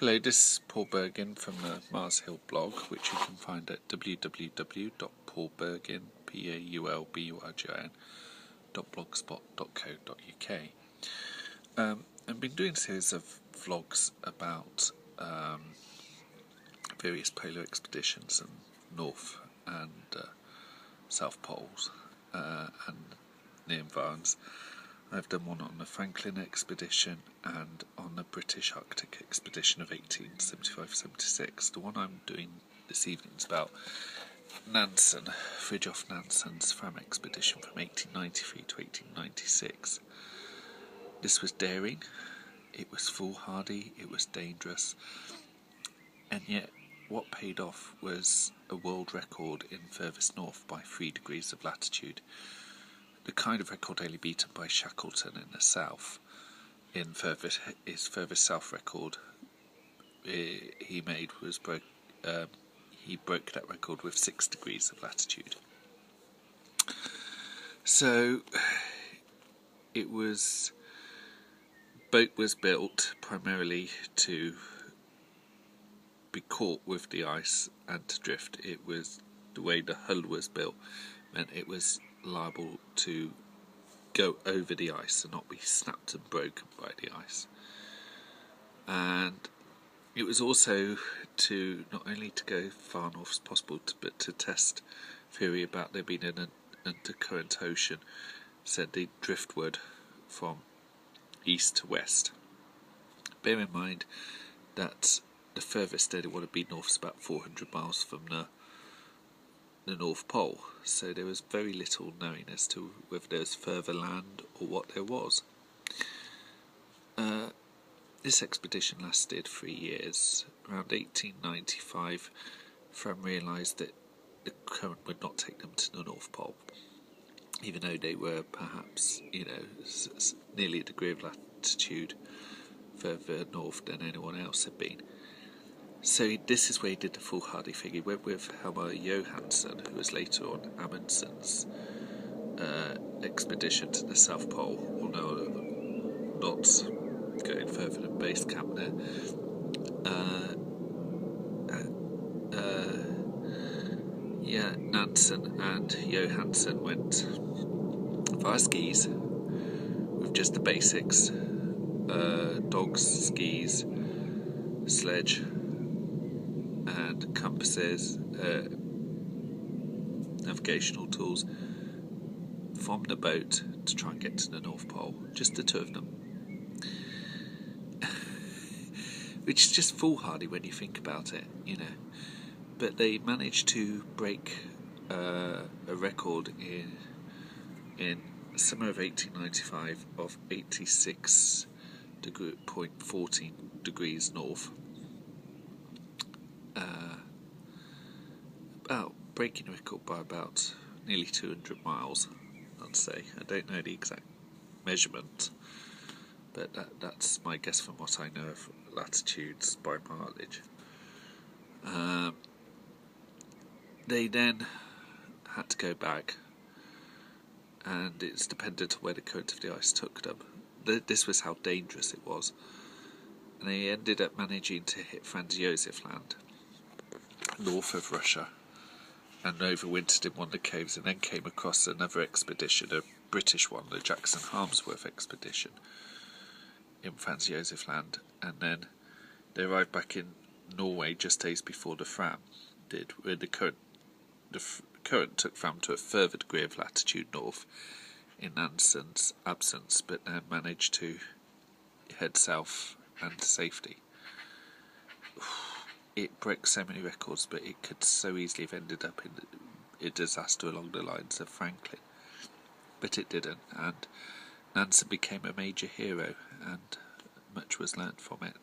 Hello, this is Paul Bergin from the Mars Hill blog, which you can find at www.paulbergin.blogspot.co.uk. I've been doing a series of vlogs about various polar expeditions and North and South Poles and near environs. I've done one on the Franklin Expedition and on the British Arctic Expedition of 1875-76. The one I'm doing this evening is about Nansen, Fridtjof Nansen's Fram Expedition from 1893 to 1896. This was daring, it was foolhardy, it was dangerous, and yet what paid off was a world record in furthest north by 3 degrees of latitude. The kind of record only beaten by Shackleton in the south. In his furthest south record he made was he broke that record with 6 degrees of latitude. So boat was built primarily to be caught with the ice and to drift. It was the way the hull was built meant it was liable to go over the ice and not be snapped and broken by the ice. And it was also to not only to go far north as possible, but to test theory about there being an undercurrent ocean, sending driftwood from east to west. Bear in mind that the furthest they want to be north is about 400 miles from the North Pole, so there was very little knowing as to whether there was further land or what there was. This expedition lasted 3 years. Around 1895, Fram realised that the current would not take them to the North Pole, even though they were perhaps, nearly a degree of latitude further north than anyone else had been. So this is where he did the foolhardy thing. He went with Helmer Johansen, who was later on Amundsen's expedition to the South Pole, although not going further than base camp there. Nansen and Johansen went via skis with just the basics: dogs, skis, sledge, and compasses, navigational tools, from the boat to try and get to the North Pole. Just the two of them. Which is just foolhardy when you think about it, But they managed to break a record in summer of 1895 of 86.14 degrees north. Breaking a record by about nearly 200 miles, I'd say. I don't know the exact measurement, but that's my guess from what I know of latitudes by mileage. They then had to go back, and it's dependent on where the current of the ice took them. This was how dangerous it was. And they ended up managing to hit Franz Josef Land, north of Russia, and overwintered in one of the caves, and then came across another expedition, a British one, the Jackson Harmsworth Expedition, in Franz Josef Land, and then they arrived back in Norway just days before the Fram did, where the current took Fram to a further degree of latitude north in Nansen's absence, but then managed to head south and to safety. It broke so many records, but it could so easily have ended up in a disaster along the lines of Franklin. But it didn't, and Nansen became a major hero, and much was learnt from it.